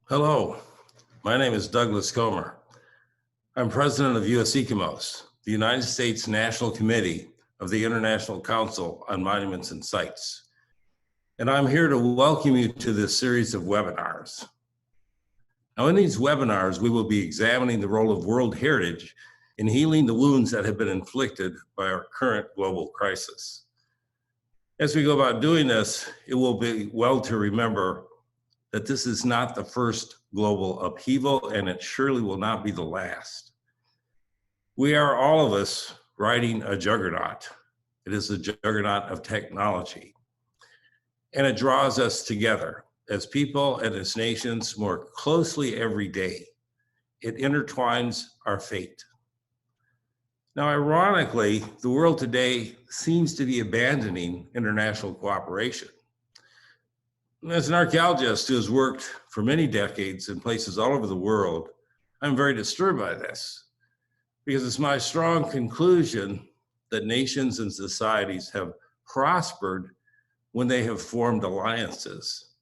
Hello, my name is Douglas Comer. I'm president of US ICOMOS, the United States National Committee of the International Council on Monuments and Sites. And I'm here to welcome you to this series of webinars. Now, in these webinars, we will be examining the role of World Heritage in healing the wounds that have been inflicted by our current global crisis. As we go about doing this, it will be well to remember that this is not the first global upheaval, and it surely will not be the last. We are, all of us, riding a juggernaut. It is a juggernaut of technology. And it draws us together as people and as nations more closely every day. It intertwines our fate. Now, ironically, the world today seems to be abandoning international cooperation. As an archaeologist who has worked for many decades in places all over the world, I'm very disturbed by this, because it's my strong conclusion that nations and societies have prospered when they have formed alliances.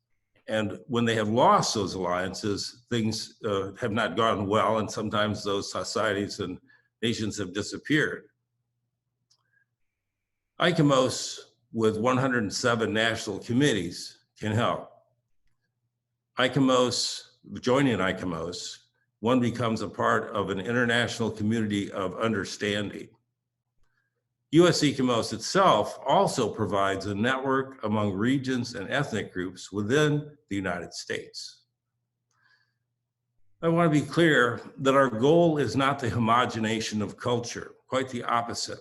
And when they have lost those alliances, things have not gone well, and sometimes those societies and nations have disappeared. ICOMOS, with 107 national committees, can help. Joining ICOMOS, one becomes a part of an international community of understanding. US ICOMOS itself also provides a network among regions and ethnic groups within the United States. I want to be clear that our goal is not the homogenization of culture, quite the opposite.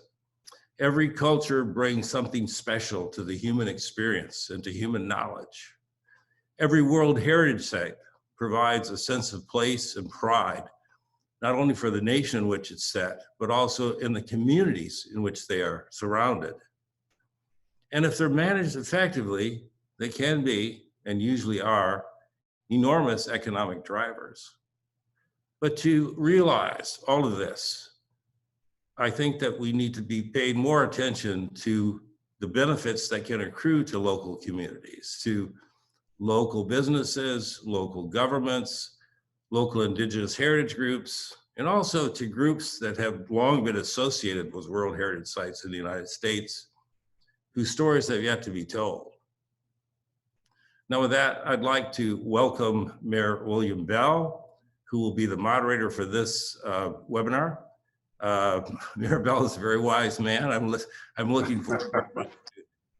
Every culture brings something special to the human experience and to human knowledge. Every World Heritage Site provides a sense of place and pride, not only for the nation in which it's set, but also in the communities in which they are surrounded. And if they're managed effectively, they can be, and usually are, enormous economic drivers. But to realize all of this, I think that we need to be paid more attention to the benefits that can accrue to local communities, to local businesses, local governments, local indigenous heritage groups, and also to groups that have long been associated with World Heritage Sites in the United States, whose stories have yet to be told. Now with that, I'd like to welcome Mayor William Bell, who will be the moderator for this webinar. Mayor Bell is a very wise man. I'm looking forward to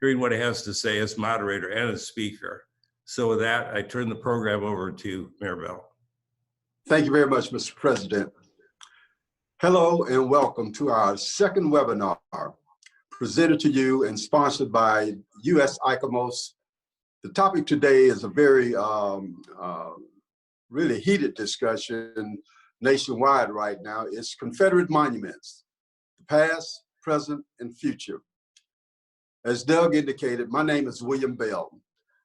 hearing what he has to say as moderator and as speaker. So with that, I turn the program over to Mayor Bell. Thank you very much, Mr. President. Hello and welcome to our second webinar presented to you and sponsored by US ICOMOS. The topic today is a very really heated discussion nationwide right now. It's Confederate monuments, the past, present, and future. As Doug indicated, my name is William Bell.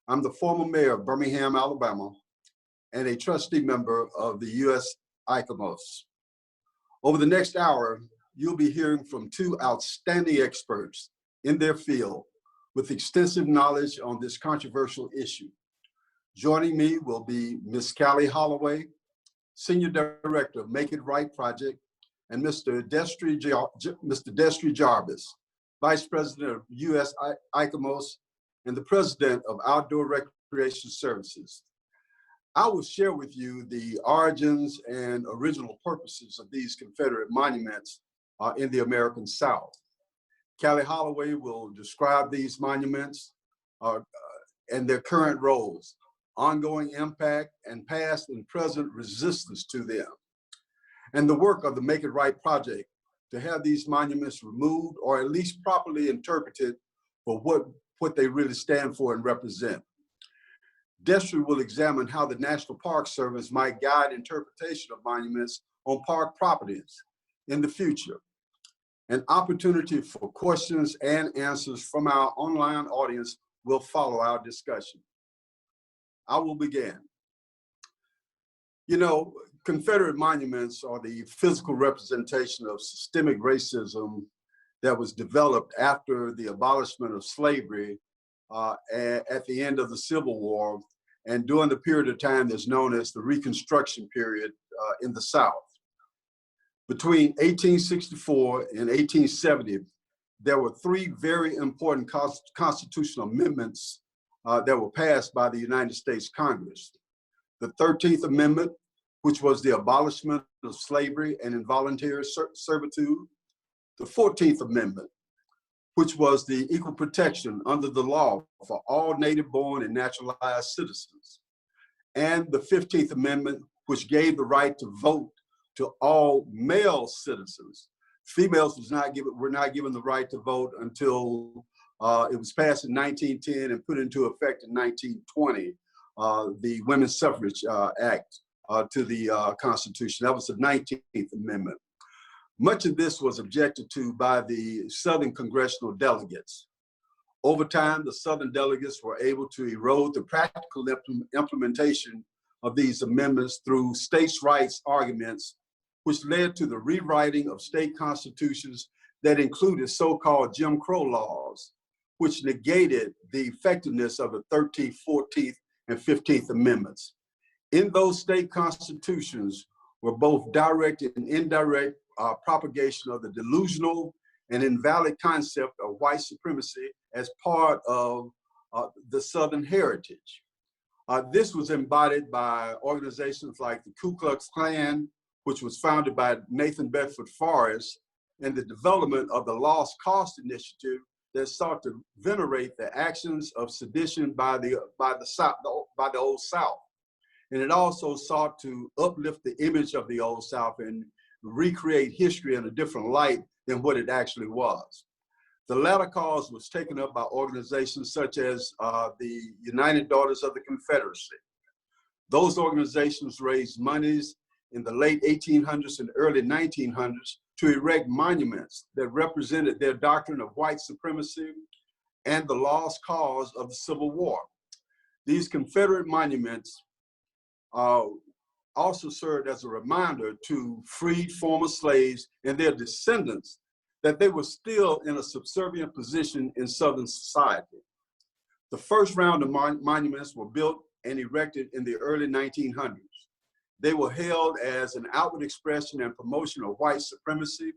I'm the former mayor of Birmingham, Alabama, and a trustee member of the US ICOMOS. Over the next hour, you'll be hearing from two outstanding experts in their field with extensive knowledge on this controversial issue. Joining me will be Ms. Callie Holloway, Senior Director of Make It Right Project, and Mr. Destry Jarvis, Vice President of US ICOMOS and the President of Outdoor Recreation Services. I will share with you the origins and original purposes of these Confederate monuments in the American South. Callie Holloway will describe these monuments and their current roles, ongoing impact, and past and present resistance to them, and the work of the Make It Right Project to have these monuments removed or at least properly interpreted for what they really stand for and represent. Destry will examine how the National Park Service might guide interpretation of monuments on park properties in the future. An opportunity for questions and answers from our online audience will follow our discussion. I will begin. You know, Confederate monuments are the physical representation of systemic racism that was developed after the abolishment of slavery at the end of the Civil War and during the period of time that's known as the Reconstruction period in the South. Between 1864 and 1870, there were three very important constitutional amendments that were passed by the United States Congress. The 13th Amendment, which was the abolishment of slavery and involuntary servitude. The 14th Amendment, which was the equal protection under the law for all native-born and naturalized citizens. And the 15th Amendment, which gave the right to vote to all male citizens. Females were not given the right to vote until it was passed in 1910 and put into effect in 1920, the Women's Suffrage Act to the Constitution. That was the 19th Amendment. Much of this was objected to by the Southern congressional delegates. Over time, the Southern delegates were able to erode the practical implementation of these amendments through states' rights arguments, which led to the rewriting of state constitutions that included so-called Jim Crow laws, which negated the effectiveness of the 13th, 14th, and 15th Amendments. In those state constitutions were both direct and indirect propagation of the delusional and invalid concept of white supremacy as part of the Southern heritage. This was embodied by organizations like the Ku Klux Klan, which was founded by Nathan Bedford Forrest, and the development of the Lost Cause Initiative that sought to venerate the actions of sedition by the Old South. And it also sought to uplift the image of the Old South and recreate history in a different light than what it actually was. The latter cause was taken up by organizations such as the United Daughters of the Confederacy. Those organizations raised monies in the late 1800s and early 1900s to erect monuments that represented their doctrine of white supremacy and the lost cause of the Civil War. These Confederate monuments also served as a reminder to freed former slaves and their descendants that they were still in a subservient position in Southern society. The first round of monuments were built and erected in the early 1900s. They were held as an outward expression and promotion of white supremacy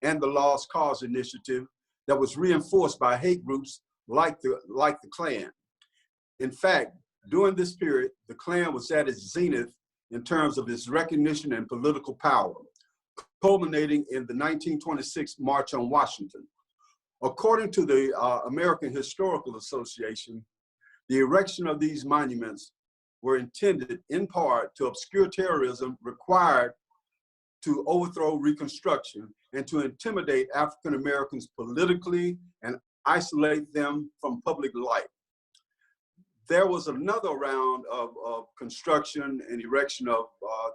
and the Lost Cause Initiative that was reinforced by hate groups like the Klan. In fact, during this period, the Klan was at its zenith in terms of its recognition and political power, culminating in the 1926 March on Washington. According to the American Historical Association, the erection of these monuments were intended in part to obscure terrorism required to overthrow Reconstruction and to intimidate African Americans politically and isolate them from public life. There was another round of construction and erection of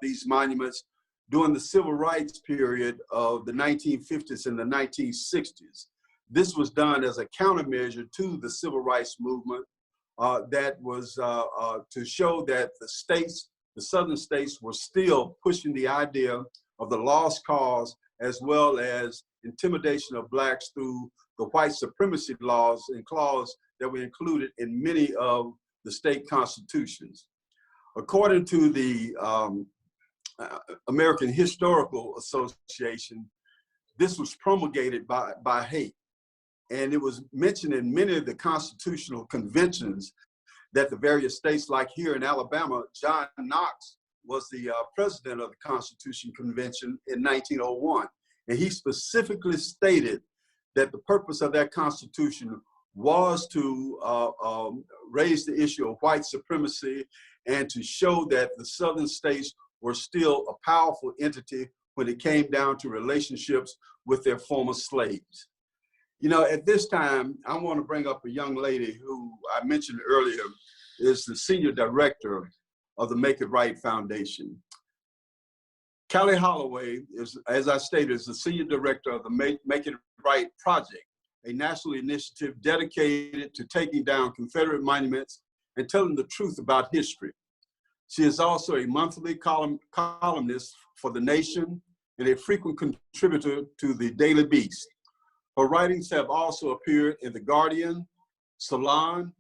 these monuments during the civil rights period of the 1950s and the 1960s. This was done as a countermeasure to the civil rights movement that was to show that the Southern states were still pushing the idea of the lost cause as well as intimidation of Blacks through the white supremacy laws and clauses that were included in many of the state constitutions. According to the American Historical Association, this was promulgated by hate. And it was mentioned in many of the constitutional conventions that the various states, like here in Alabama, John Knox was the president of the Constitution Convention in 1901. And he specifically stated that the purpose of that constitution was to raise the issue of white supremacy and to show that the Southern states were still a powerful entity when it came down to relationships with their former slaves. You know, at this time, I want to bring up a young lady who I mentioned earlier is the senior director of the Make It Right Foundation. Callie Holloway is, as I stated, is the senior director of the Make It Right Project, a national initiative dedicated to taking down Confederate monuments and telling the truth about history. She is also a monthly columnist for The Nation and a frequent contributor to the Daily Beast. Her writings have also appeared in The Guardian, Salon,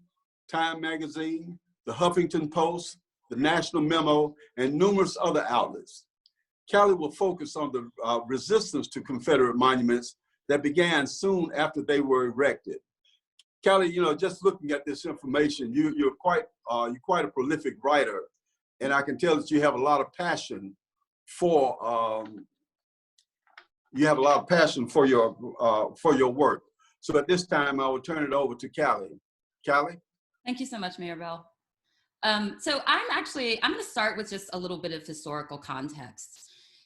Time Magazine, the Huffington Post, the National Memo, and numerous other outlets. Cali will focus on the resistance to Confederate monuments that began soon after they were erected. Cali, just looking at this information, you're quite a prolific writer, and I can tell that you have a lot of passion for your work. So at this time, I will turn it over to Cali. Cali? Thank you so much, Mayor Bell. So I'm going to start with just a little bit of historical context.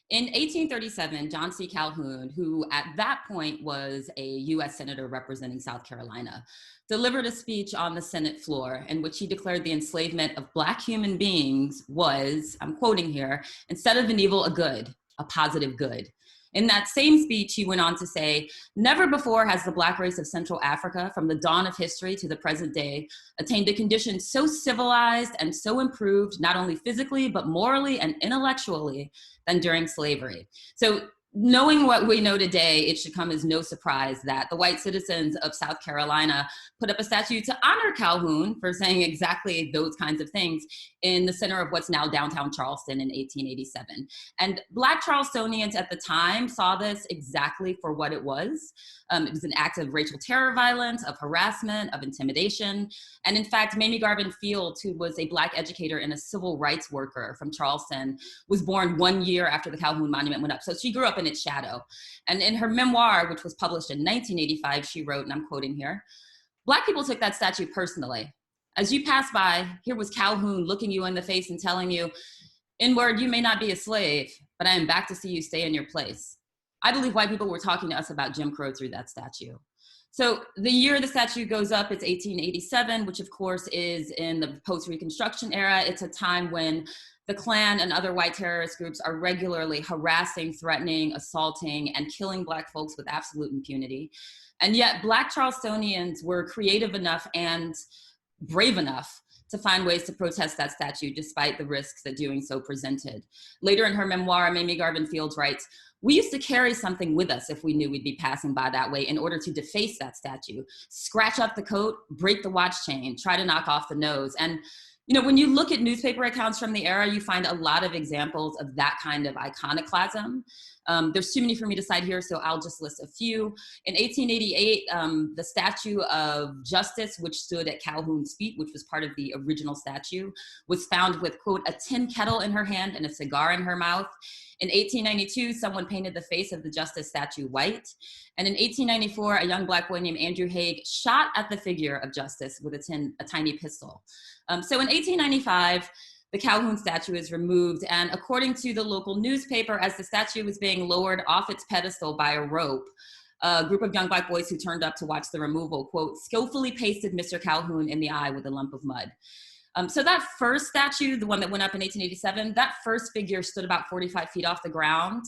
In 1837, John C. Calhoun, who at that point was a US Senator representing South Carolina, delivered a speech on the Senate floor in which he declared the enslavement of Black human beings was, I'm quoting here, instead of an evil, a good, a positive good. In that same speech, he went on to say, "Never before has the Black race of Central Africa, from the dawn of history to the present day, attained a condition so civilized and so improved, not only physically, but morally and intellectually, than during slavery." So knowing what we know today, it should come as no surprise that the white citizens of South Carolina put up a statue to honor Calhoun for saying exactly those kinds of things in the center of what's now downtown Charleston in 1887. And Black Charlestonians at the time saw this exactly for what it was. It was an act of racial terror violence, of harassment, of intimidation. And in fact, Mamie Garvin Fields, who was a Black educator and a civil rights worker from Charleston, was born 1 year after the Calhoun Monument went up. So she grew up in its shadow. And in her memoir, which was published in 1985, she wrote, and I'm quoting here, "Black people took that statue personally. As you passed by, here was Calhoun looking you in the face and telling you, 'In word, you may not be a slave, but I am back to see you stay in your place.' I believe white people were talking to us about Jim Crow through that statue." So the year the statue goes up, it's 1887, which of course is in the post-Reconstruction era. It's a time when the Klan and other white terrorist groups are regularly harassing, threatening, assaulting, and killing Black folks with absolute impunity. And yet Black Charlestonians were creative enough and brave enough to find ways to protest that statue despite the risks that doing so presented. Later in her memoir, Mamie Garvin Fields writes, "We used to carry something with us if we knew we'd be passing by that way in order to deface that statue, scratch up the coat, break the watch chain, try to knock off the nose." And when you look at newspaper accounts from the era, you find a lot of examples of that kind of iconoclasm. There's too many for me to cite here, so I'll just list a few. In 1888, the Statue of Justice, which stood at Calhoun's feet, which was part of the original statue, was found with, quote, "a tin kettle in her hand and a cigar in her mouth." In 1892, someone painted the face of the Justice statue white. And in 1894, a young Black boy named Andrew Haig shot at the figure of Justice with a tiny pistol. So in 1895, the Calhoun statue is removed. And according to the local newspaper, as the statue was being lowered off its pedestal by a rope, a group of young Black boys who turned up to watch the removal, quote, "skillfully pasted Mr. Calhoun in the eye with a lump of mud." So that first statue, the one that went up in 1887, that first figure stood about 45 feet off the ground.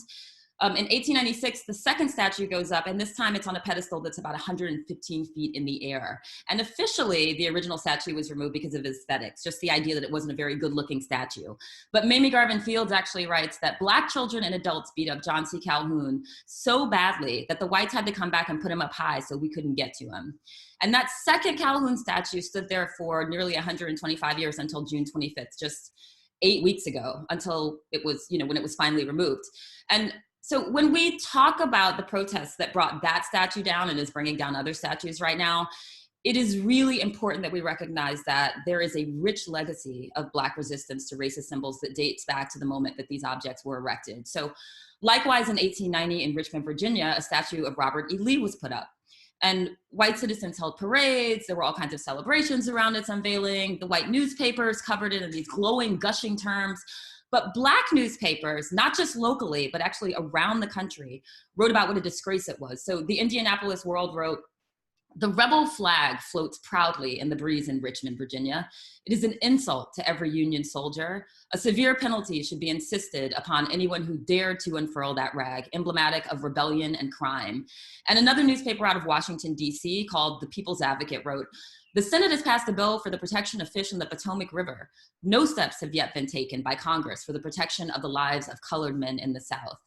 In 1896, the second statue goes up, and this time it's on a pedestal that's about 115 feet in the air. And officially, the original statue was removed because of aesthetics, just the idea that it wasn't a very good-looking statue. But Mamie Garvin Fields actually writes that Black children and adults beat up John C. Calhoun so badly that the whites had to come back and put him up high so we couldn't get to him. And that second Calhoun statue stood there for nearly 125 years until June 25th, just 8 weeks ago, until it was, when it was finally removed. And so when we talk about the protests that brought that statue down and is bringing down other statues right now, it is really important that we recognize that there is a rich legacy of Black resistance to racist symbols that dates back to the moment that these objects were erected. So likewise, in 1890 in Richmond, Virginia, a statue of Robert E. Lee was put up. And white citizens held parades. There were all kinds of celebrations around its unveiling. The white newspapers covered it in these glowing, gushing terms. But Black newspapers, not just locally, but actually around the country, wrote about what a disgrace it was. So the Indianapolis World wrote, "The rebel flag floats proudly in the breeze in Richmond, Virginia. It is an insult to every Union soldier. A severe penalty should be insisted upon anyone who dared to unfurl that rag, emblematic of rebellion and crime." And another newspaper out of Washington, D.C., called The People's Advocate, wrote, "The Senate has passed a bill for the protection of fish in the Potomac River. No steps have yet been taken by Congress for the protection of the lives of colored men in the South."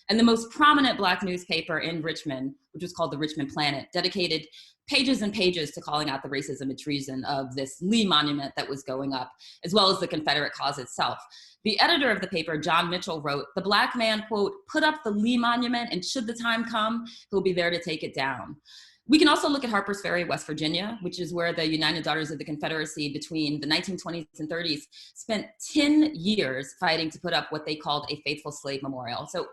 And the most prominent Black newspaper in Richmond, which was called the Richmond Planet, dedicated pages and pages to calling out the racism and treason of this Lee monument that was going up, as well as the Confederate cause itself. The editor of the paper, John Mitchell, wrote, "The black man, quote, put up the Lee monument, and should the time come, he'll be there to take it down." We can also look at Harper's Ferry, West Virginia, which is where the United Daughters of the Confederacy between the 1920s and 30s spent 10 years fighting to put up what they called a faithful slave memorial. So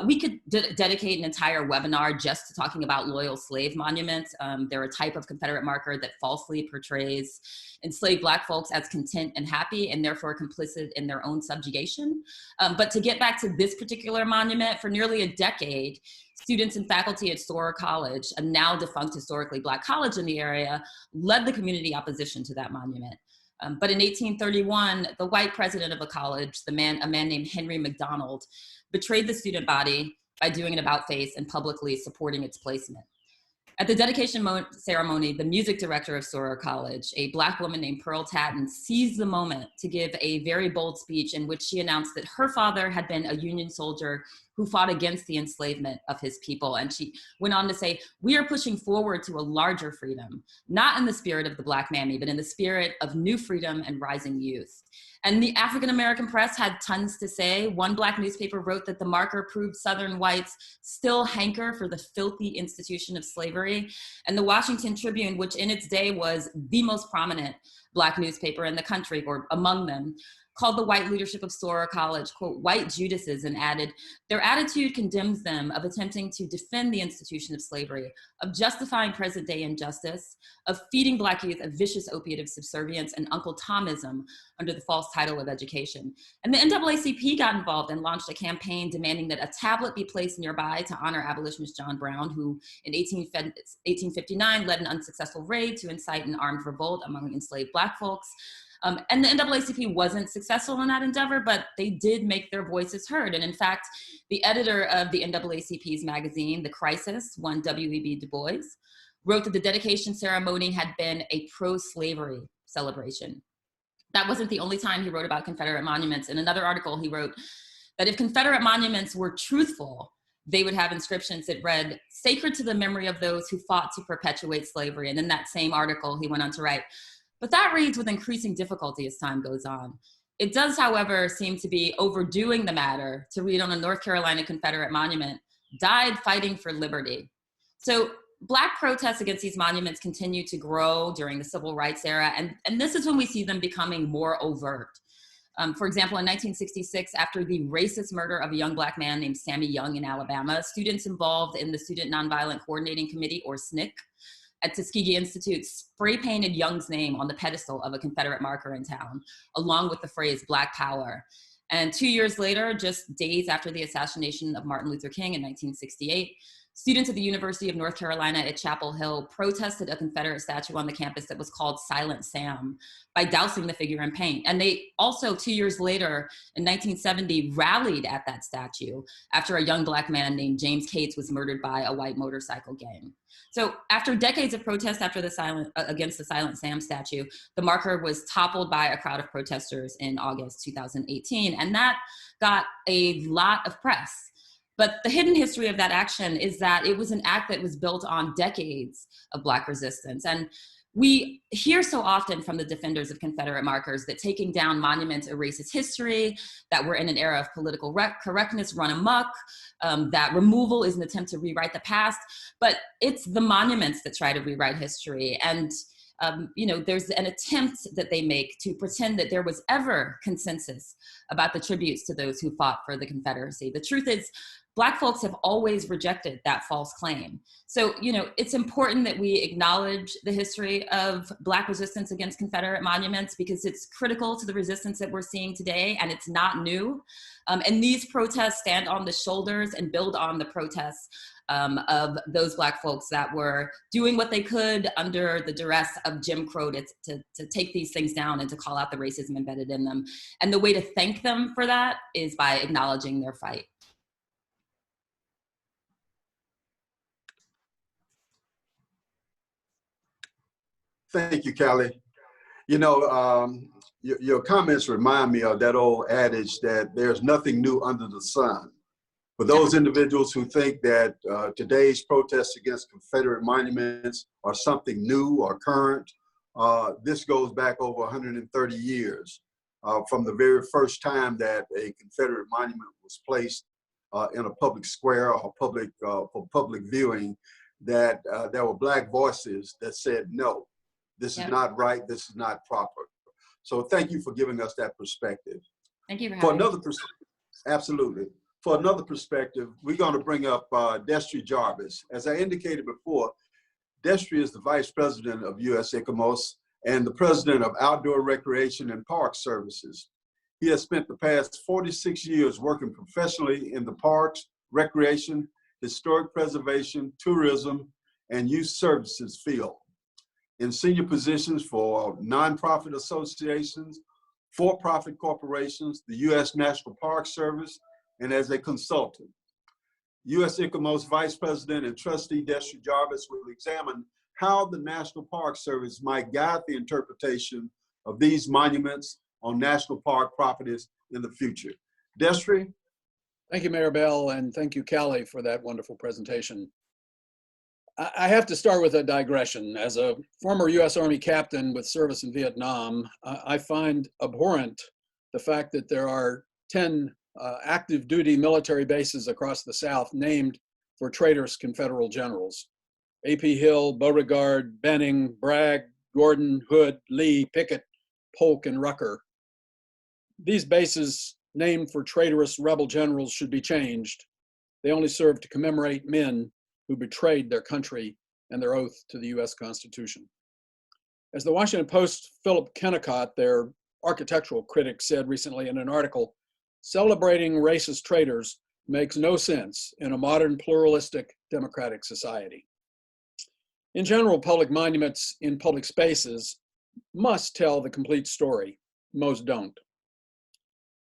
we could dedicate an entire webinar just to talking about loyal slave monuments. They're a type of Confederate marker that falsely portrays enslaved Black folks as content and happy, and therefore complicit in their own subjugation. But to get back to this particular monument, for nearly a decade, students and faculty at Storer College, a now defunct historically Black college in the area, led the community opposition to that monument. But in 1831, the white president of a college, a man named Henry McDonald, betrayed the student body by doing an about-face and publicly supporting its placement. At the dedication ceremony, the music director of Storer College, a Black woman named Pearl Tatton, seized the moment to give a very bold speech in which she announced that her father had been a Union soldier who fought against the enslavement of his people. And she went on to say, "We are pushing forward to a larger freedom, not in the spirit of the Black mammy, but in the spirit of new freedom and rising youth." And the African-American press had tons to say. One Black newspaper wrote that the marker proved Southern whites still hanker for the filthy institution of slavery. And the Washington Tribune, which in its day was the most prominent Black newspaper in the country, or among them, called the white leadership of Storer College, quote, white Judases, and added, "Their attitude condemns them of attempting to defend the institution of slavery, of justifying present day injustice, of feeding Black youth a vicious opiate of subservience and Uncle Tomism under the false title of education." And the NAACP got involved and launched a campaign demanding that a tablet be placed nearby to honor abolitionist John Brown, who in 1859 led an unsuccessful raid to incite an armed revolt among enslaved Black folks. And the NAACP wasn't successful in that endeavor, but they did make their voices heard. And in fact, the editor of the NAACP's magazine, The Crisis, one W.E.B. Du Bois, wrote that the dedication ceremony had been a pro-slavery celebration. That wasn't the only time he wrote about Confederate monuments. In another article, he wrote that if Confederate monuments were truthful, they would have inscriptions that read, "Sacred to the memory of those who fought to perpetuate slavery." And in that same article, he went on to write, "But that reads with increasing difficulty as time goes on. It does, however, seem to be overdoing the matter to read on a North Carolina Confederate monument, 'Died fighting for liberty.'" So Black protests against these monuments continue to grow during the Civil Rights era, and this is when we see them becoming more overt. For example, in 1966, after the racist murder of a young Black man named Sammy Young in Alabama, students involved in the Student Nonviolent Coordinating Committee, or SNCC, at Tuskegee Institute spray painted Young's name on the pedestal of a Confederate marker in town, along with the phrase Black Power. And 2 years later, just days after the assassination of Martin Luther King in 1968, students at the University of North Carolina at Chapel Hill protested a Confederate statue on the campus that was called Silent Sam by dousing the figure in paint. And they also, 2 years later, in 1970, rallied at that statue after a young Black man named James Cates was murdered by a white motorcycle gang. So after decades of protest against the Silent Sam statue, the marker was toppled by a crowd of protesters in August 2018, and that got a lot of press. But the hidden history of that action is that it was an act that was built on decades of Black resistance. And we hear so often from the defenders of Confederate markers that taking down monuments erases history, that we're in an era of political correctness run amok, that removal is an attempt to rewrite the past, but it's the monuments that try to rewrite history. And there's an attempt that they make to pretend that there was ever consensus about the tributes to those who fought for the Confederacy. The truth is, Black folks have always rejected that false claim. So, it's important that we acknowledge the history of Black resistance against Confederate monuments, because it's critical to the resistance that we're seeing today, and it's not new. And these protests stand on the shoulders and build on the protests of those Black folks that were doing what they could under the duress of Jim Crow to take these things down and to call out the racism embedded in them. And the way to thank them for that is by acknowledging their fight. Thank you, Callie. Your comments remind me of that old adage that there's nothing new under the sun. For those individuals who think that today's protests against Confederate monuments are something new or current, this goes back over 130 years from the very first time that a Confederate monument was placed in a public square or public for public viewing, that there were Black voices that said, no, this is not right, this is not proper. So thank you for giving us that perspective. Thank you for having me. Absolutely. For another perspective, we're going to bring up Destry Jarvis. As I indicated before, Destry is the Vice President of U.S. ICOMOS and the President of Outdoor Recreation and Park Services. He has spent the past 46 years working professionally in the parks, recreation, historic preservation, tourism, and youth services field, in senior positions for nonprofit associations, for-profit corporations, the U.S. National Park Service, and as a consultant. U.S. ICOMOS Vice President and Trustee Destry Jarvis will examine how the National Park Service might guide the interpretation of these monuments on national park properties in the future. Destry? Thank you, Mayor Bell, and thank you, Callie, for that wonderful presentation. I have to start with a digression. As a former U.S. Army captain with service in Vietnam, I find abhorrent the fact that there are 10 active duty military bases across the South named for traitorous Confederate generals. A.P. Hill, Beauregard, Benning, Bragg, Gordon, Hood, Lee, Pickett, Polk, and Rucker. These bases named for traitorous rebel generals should be changed. They only serve to commemorate men who betrayed their country and their oath to the U.S. Constitution. As the Washington Post's Philip Kennicott, their architectural critic, said recently in an article, celebrating racist traitors makes no sense in a modern pluralistic democratic society. In general, public monuments in public spaces must tell the complete story. Most don't.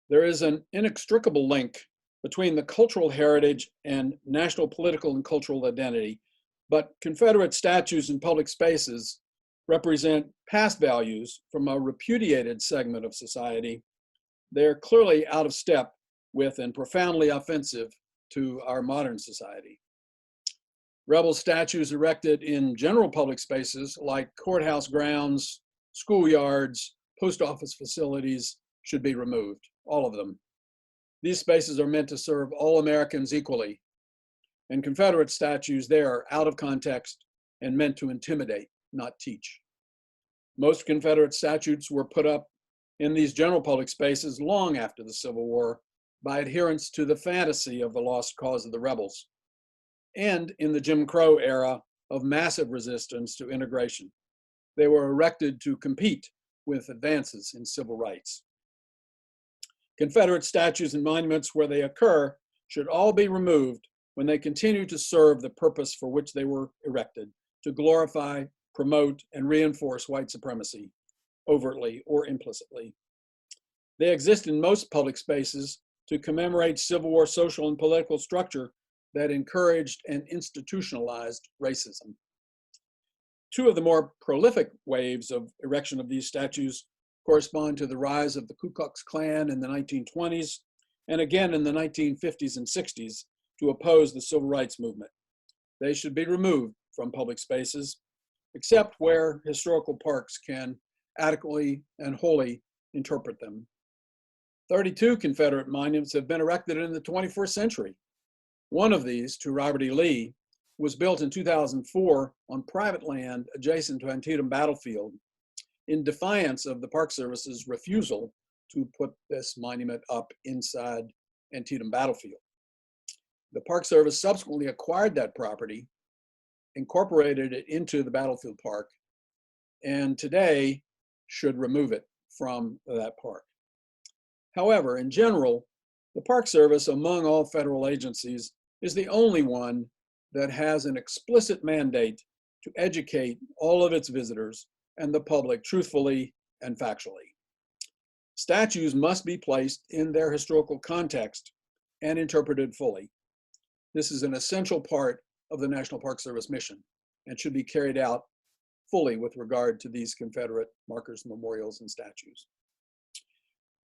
There is an inextricable link between the cultural heritage and national political and cultural identity, but Confederate statues in public spaces represent past values from a repudiated segment of society. They're clearly out of step with and profoundly offensive to our modern society. Rebel statues erected in general public spaces like courthouse grounds, schoolyards, post office facilities should be removed, all of them. These spaces are meant to serve all Americans equally, and Confederate statues there are out of context and meant to intimidate, not teach. Most Confederate statues were put up in these general public spaces long after the Civil War by adherents to the fantasy of the lost cause of the rebels, and in the Jim Crow era of massive resistance to integration. They were erected to compete with advances in civil rights. Confederate statues and monuments where they occur should all be removed when they continue to serve the purpose for which they were erected, to glorify, promote, and reinforce white supremacy, overtly or implicitly. They exist in most public spaces to commemorate Civil War social and political structure that encouraged and institutionalized racism. Two of the more prolific waves of erection of these statues correspond to the rise of the Ku Klux Klan in the 1920s, and again in the 1950s and 60s to oppose the Civil Rights Movement. They should be removed from public spaces, except where historical parks can adequately and wholly interpret them. 32 Confederate monuments have been erected in the 21st century. One of these, to Robert E. Lee, was built in 2004 on private land adjacent to Antietam Battlefield in defiance of the Park Service's refusal to put this monument up inside Antietam Battlefield. The Park Service subsequently acquired that property, incorporated it into the Battlefield Park, and today should remove it from that park. However, in general, the Park Service, among all federal agencies, is the only one that has an explicit mandate to educate all of its visitors and the public truthfully and factually. Statues must be placed in their historical context and interpreted fully. This is an essential part of the National Park Service mission and should be carried out fully with regard to these Confederate markers, memorials, and statues.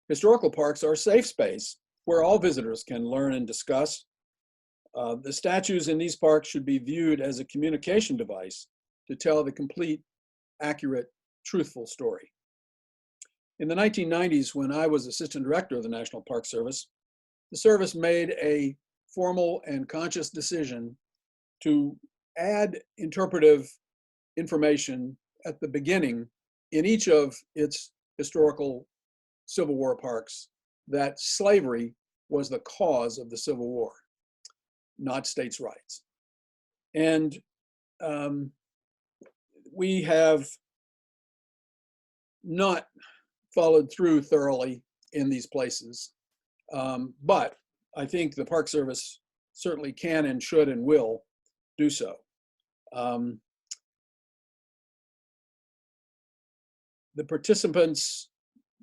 Historical parks are a safe space where all visitors can learn and discuss The statues in these parks should be viewed as a communication device to tell the complete, accurate, truthful story. In the 1990s, when I was assistant director of the National Park Service, the service made a formal and conscious decision to add interpretive information at the beginning in each of its historical Civil War parks that slavery was the cause of the Civil War, not states' rights. And we have not followed through thoroughly in these places. But I think the Park Service certainly can and should and will do so. The participants,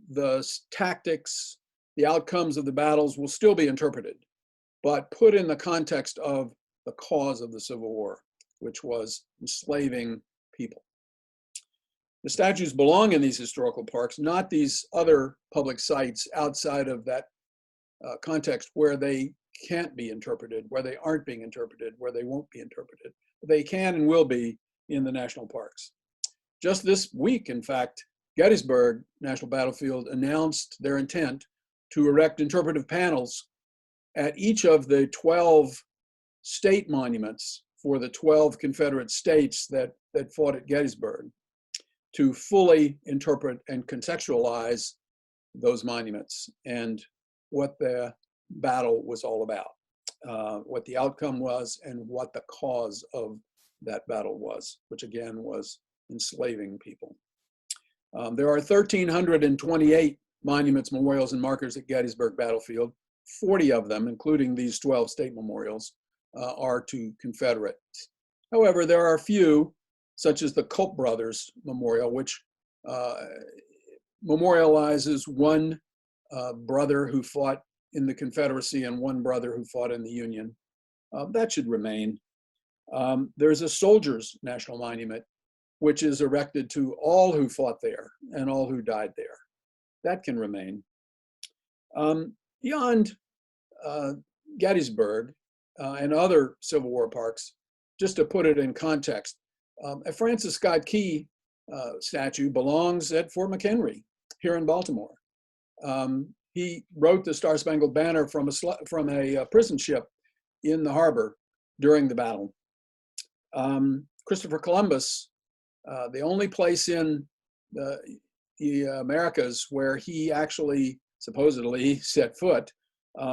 the tactics, the outcomes of the battles will still be interpreted, but put in the context of the cause of the Civil War, which was enslaving people. The statues belong in these historical parks, not these other public sites outside of that context where they can't be interpreted, where they aren't being interpreted, where they won't be interpreted. But they can and will be in the national parks. Just this week, in fact, Gettysburg National Battlefield announced their intent to erect interpretive panels at each of the 12 state monuments for the 12 Confederate states that fought at Gettysburg, to fully interpret and contextualize those monuments and what the battle was all about, what the outcome was, and what the cause of that battle was, which again was enslaving people. There are 1,328 monuments, memorials, and markers at Gettysburg Battlefield. 40 of them, including these 12 state memorials, are to Confederates. However, there are a few, such as the Culp Brothers Memorial, which memorializes one brother who fought in the Confederacy and one brother who fought in the Union. That should remain. There's a Soldiers National Monument, which is erected to all who fought there and all who died there. That can remain. Beyond Gettysburg and other Civil War parks, just to put it in context, a Francis Scott Key statue belongs at Fort McHenry here in Baltimore. He wrote the Star Spangled Banner from a prison ship in the harbor during the battle. Christopher Columbus, the only place in the Americas where he actually supposedly set foot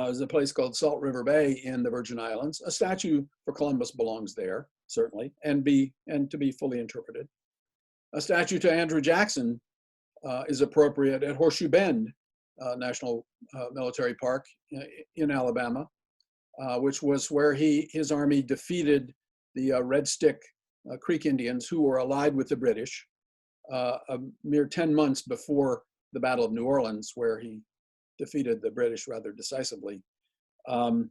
is a place called Salt River Bay in the Virgin Islands. A statue for Columbus belongs there, certainly, and to be fully interpreted. A statue to Andrew Jackson is appropriate at Horseshoe Bend National Military Park in Alabama, which was where his army defeated the Red Stick Creek Indians, who were allied with the British, a mere 10 months before the Battle of New Orleans, where he defeated the British rather decisively. I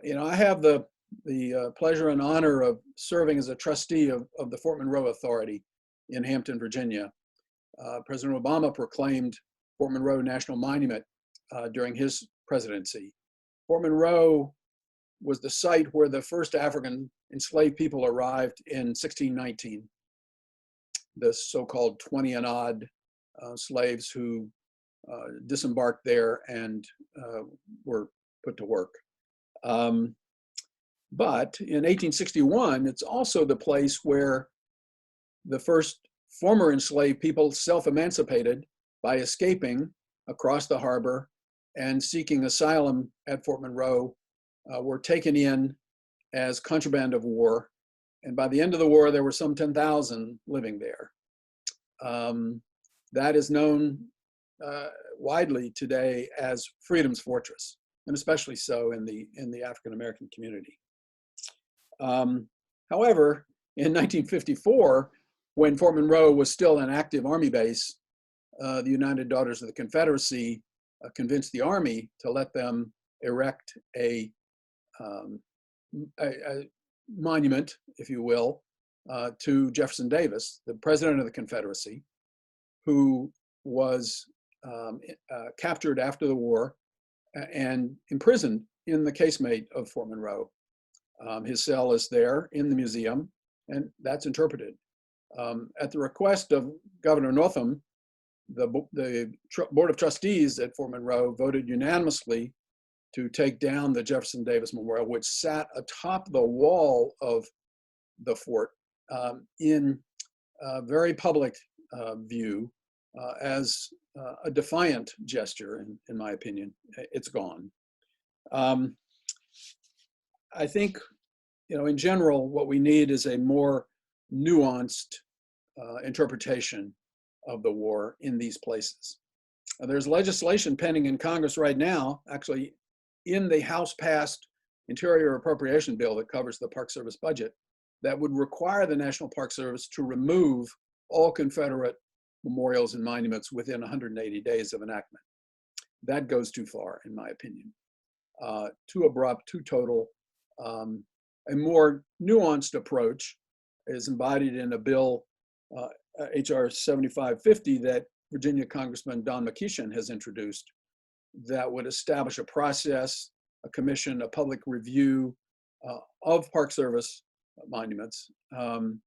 have the pleasure and honor of serving as a trustee of the Fort Monroe Authority in Hampton, Virginia. President Obama proclaimed Fort Monroe National Monument during his presidency. Fort Monroe was the site where the first African enslaved people arrived in 1619. The so-called 20 and odd slaves who disembarked there and were put to work. But in 1861, it's also the place where the first former enslaved people self-emancipated by escaping across the harbor and seeking asylum at Fort Monroe, were taken in as contraband of war. And by the end of the war, there were some 10,000 living there. That is known widely today as Freedom's Fortress, and especially so in the African-American community. However, in 1954, when Fort Monroe was still an active Army base, the United Daughters of the Confederacy convinced the Army to let them erect a monument, if you will, to Jefferson Davis, the president of the Confederacy, who was captured after the war and imprisoned in the casemate of Fort Monroe His cell is there in the museum, and that's interpreted. At the request of Governor Northam, the Board of Trustees at Fort Monroe voted unanimously to take down the Jefferson Davis Memorial, which sat atop the wall of the fort in very public view as a defiant gesture, in my opinion. It's gone. I think, in general, what we need is a more nuanced interpretation of the war in these places. There's legislation pending in Congress right now, actually in the House-passed Interior Appropriation Bill that covers the Park Service budget, that would require the National Park Service to remove all Confederate memorials and monuments within 180 days of enactment. That goes too far, in my opinion. Too abrupt, too total. A more nuanced approach is embodied in a bill, HR 7550, that Virginia Congressman Don McKeeshan has introduced, that would establish a process, a commission, a public review of Park Service monuments, and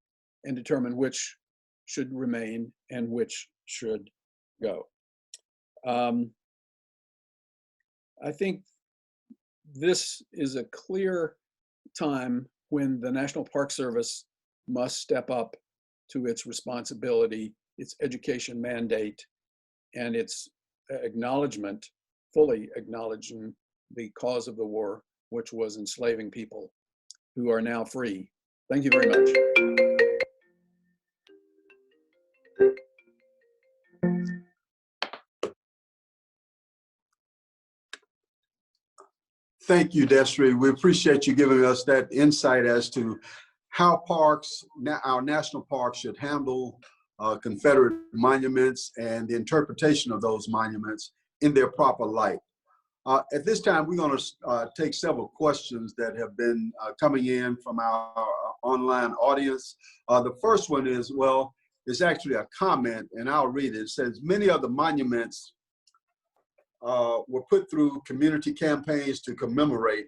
determine which should remain and which should go. I think this is a clear time when the National Park Service must step up to its responsibility, its education mandate, and its acknowledgement, fully acknowledging the cause of the war, which was enslaving people who are now free. Thank you very much. Thank you, Destry. We appreciate you giving us that insight as to how parks, our national parks, should handle Confederate monuments and the interpretation of those monuments in their proper light. At this time, we're going to take several questions that have been coming in from our online audience. The first one is, well, it's actually a comment, and I'll read it. It says, many of the monuments were put through community campaigns to commemorate.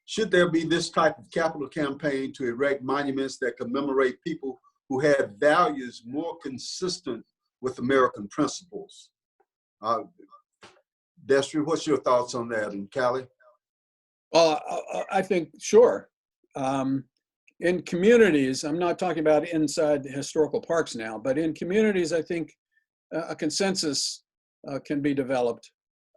Should there be this type of capital campaign to erect monuments that commemorate people who had values more consistent with American principles? Destry, what's your thoughts on that? And Callie? I think, sure. In communities, I'm not talking about inside the historical parks now, but in communities, I think a consensus can be developed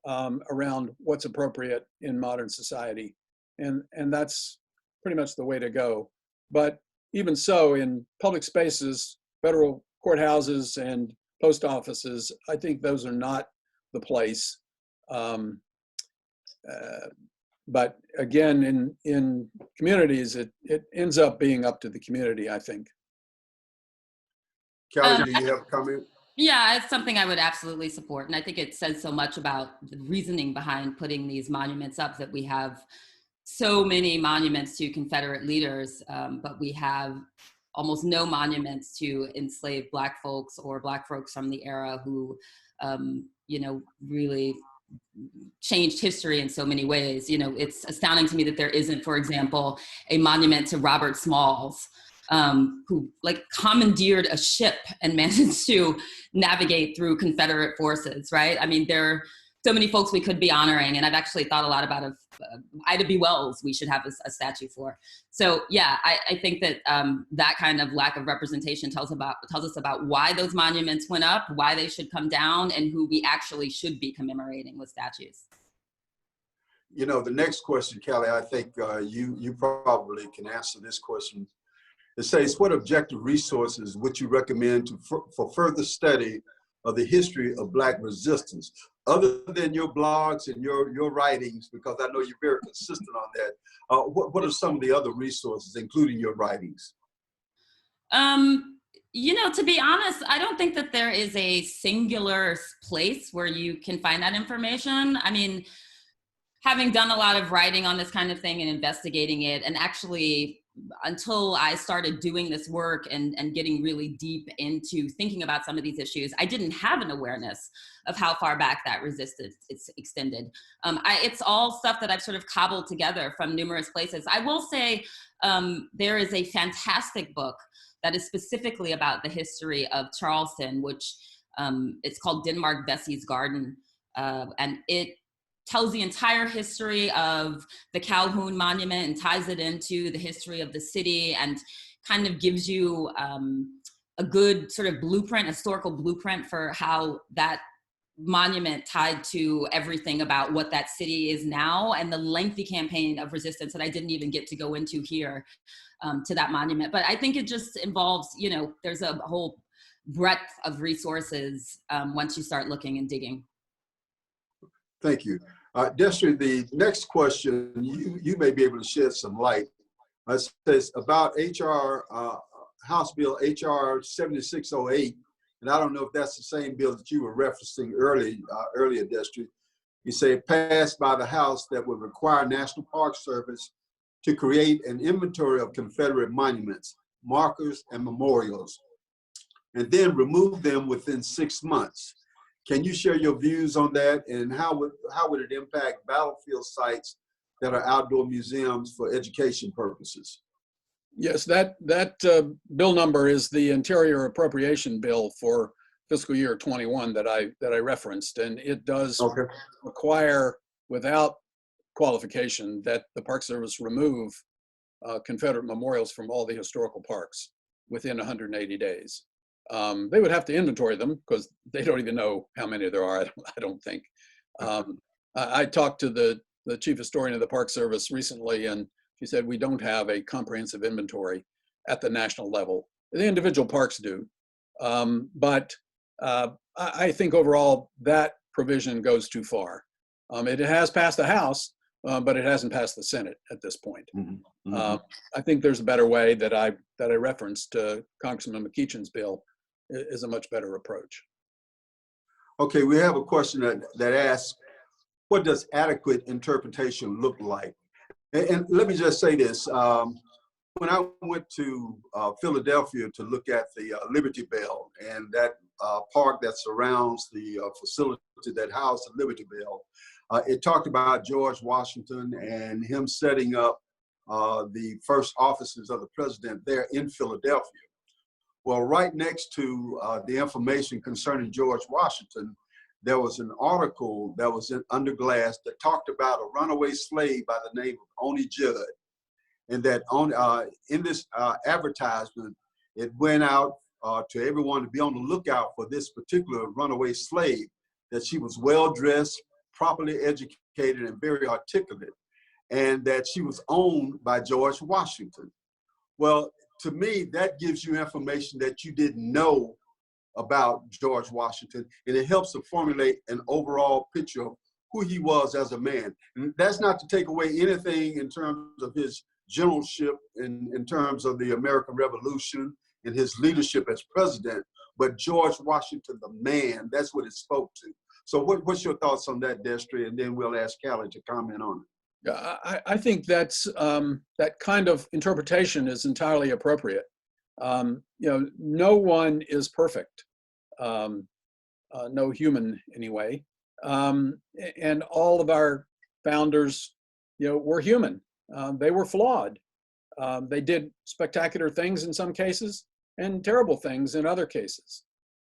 around what's appropriate in modern society. And that's pretty much the way to go. But even so, in public spaces, federal courthouses and post offices, I think those are not the place. But again, in communities, it ends up being up to the community, I think. Callie, do you have a comment? Yeah, it's something I would absolutely support. And I think it says so much about the reasoning behind putting these monuments up, that we have so many monuments to Confederate leaders, but we have almost no monuments to enslaved Black folks or Black folks from the era who, really changed history in so many ways. It's astounding to me that there isn't, for example, a monument to Robert Smalls, who commandeered a ship and managed to navigate through Confederate forces, right? I mean, there are so many folks we could be honoring, and I've actually thought a lot about Ida B. Wells we should have a statue for. So yeah, I think that that kind of lack of representation tells us about why those monuments went up, why they should come down, and who we actually should be commemorating with statues. The next question, Callie, I think you probably can answer this question. It says, what objective resources would you recommend for further study of the history of Black resistance, other than your blogs and your writings, because I know you're very consistent on that? What are some of the other resources, including your writings? To be honest, I don't think that there is a singular place where you can find that information. I mean, having done a lot of writing on this kind of thing and investigating it, and actually until I started doing this work and getting really deep into thinking about some of these issues, I didn't have an awareness of how far back that resistance is extended. It's all stuff that I've sort of cobbled together from numerous places. I will say there is a fantastic book that is specifically about the history of Charleston, which it's called Denmark Vessie's Garden. And it tells the entire history of the Calhoun Monument and ties it into the history of the city and kind of gives you a good sort of blueprint, historical blueprint for how that monument tied to everything about what that city is now and the lengthy campaign of resistance that I didn't even get to go into here to that monument. But I think it just involves, you know, there's a whole breadth of resources once you start looking and digging. Thank you. Destry, the next question, you may be able to shed some light. It says about House Bill HR 7608, and I don't know if that's the same bill that you were referencing earlier, Destry. You say it passed by the House that would require National Park Service to create an inventory of Confederate monuments, markers, and memorials, and then remove them within 6 months. Can you share your views on that, and how would it impact battlefield sites that are outdoor museums for education purposes? Yes, that bill number is the Interior Appropriation Bill for fiscal year 21 that I referenced, and it does require, without qualification, that the Park Service remove Confederate memorials from all the historical parks within 180 days. They would have to inventory them because they don't even know how many there are, I don't think. I talked to the chief historian of the Park Service recently, and she said we don't have a comprehensive inventory at the national level. The individual parks do. But I think overall that provision goes too far. It has passed the House, but it hasn't passed the Senate at this point. Mm-hmm. Mm-hmm. I think there's a better way that I referenced. Congressman McEachin's bill is a much better approach. Okay, we have a question that asks, what does adequate interpretation look like? And let me just say this. When I went to Philadelphia to look at the Liberty Bell and that park that surrounds the facility that housed the Liberty Bell, it talked about George Washington and him setting up the first offices of the president there in Philadelphia. Well, right next to the information concerning George Washington, there was an article that was under glass that talked about a runaway slave by the name of Oni Judd. And that in this advertisement, it went out to everyone to be on the lookout for this particular runaway slave, that she was well-dressed, properly educated, and very articulate, and that she was owned by George Washington. Well, to me, that gives you information that you didn't know about George Washington, and it helps to formulate an overall picture of who he was as a man. And that's not to take away anything in terms of his generalship, in terms of the American Revolution and his leadership as president, but George Washington, the man, that's what it spoke to. So what's your thoughts on that, Destry? And then we'll ask Callie to comment on it. Yeah, I think that's that kind of interpretation is entirely appropriate. No one is perfect, no human anyway, and all of our founders, were human. They were flawed. They did spectacular things in some cases and terrible things in other cases.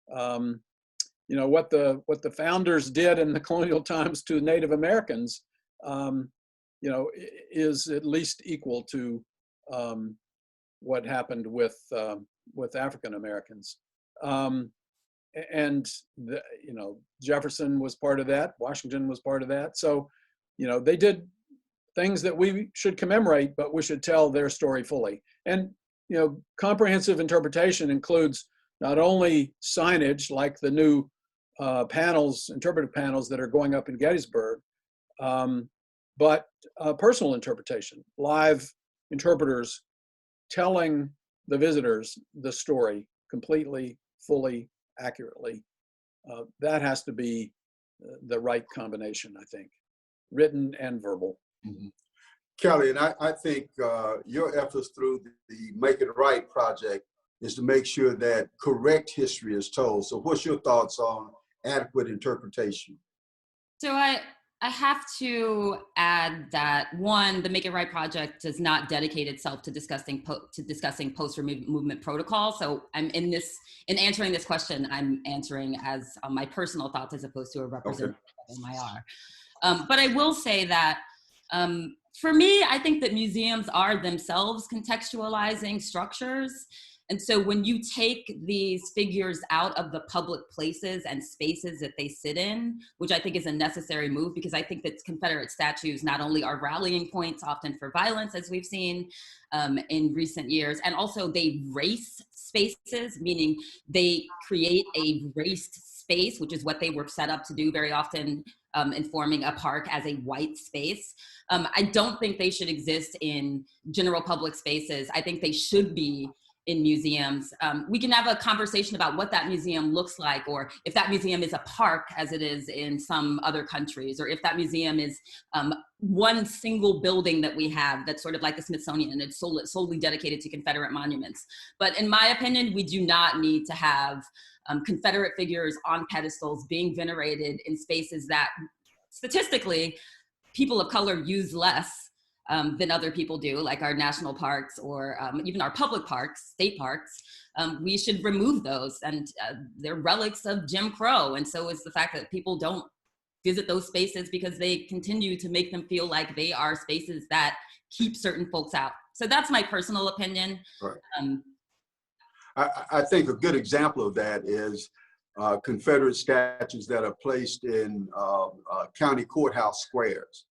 What the founders did in the colonial times to Native Americans, is at least equal to what happened with African Americans. Jefferson was part of that. Washington was part of that. So, they did things that we should commemorate, but we should tell their story fully. And, comprehensive interpretation includes not only signage like the new interpretive panels that are going up in Gettysburg, but personal interpretation, live interpreters telling the visitors the story completely, fully, accurately. That has to be the right combination, I think, written and verbal. Mm-hmm. Kelly, and I think your efforts through the Make It Right project is to make sure that correct history is told. So what's your thoughts on adequate interpretation? So I have to add that one, the Make It Right project does not dedicate itself to discussing post-movement protocol. So I'm in answering this question, I'm answering as my personal thoughts as opposed to a representative of MIR. But I will say that for me, I think that museums are themselves contextualizing structures. And so when you take these figures out of the public places and spaces that they sit in, which I think is a necessary move, because I think that Confederate statues not only are rallying points often for violence, as we've seen in recent years, and also they race spaces, meaning they create a raced space, which is what they were set up to do very often, informing a park as a white space. I don't think they should exist in general public spaces. I think they should be in museums. We can have a conversation about what that museum looks like, or if that museum is a park as it is in some other countries, or if that museum is one single building that we have that's sort of like the Smithsonian and it's solely dedicated to Confederate monuments. But in my opinion, we do not need to have Confederate figures on pedestals being venerated in spaces that statistically people of color use less than other people do, like our national parks or even our public parks, state parks. We should remove those, and they're relics of Jim Crow. And so is the fact that people don't visit those spaces because they continue to make them feel like they are spaces that keep certain folks out. So that's my personal opinion. Right. I think a good example of that is Confederate statues that are placed in county courthouse squares,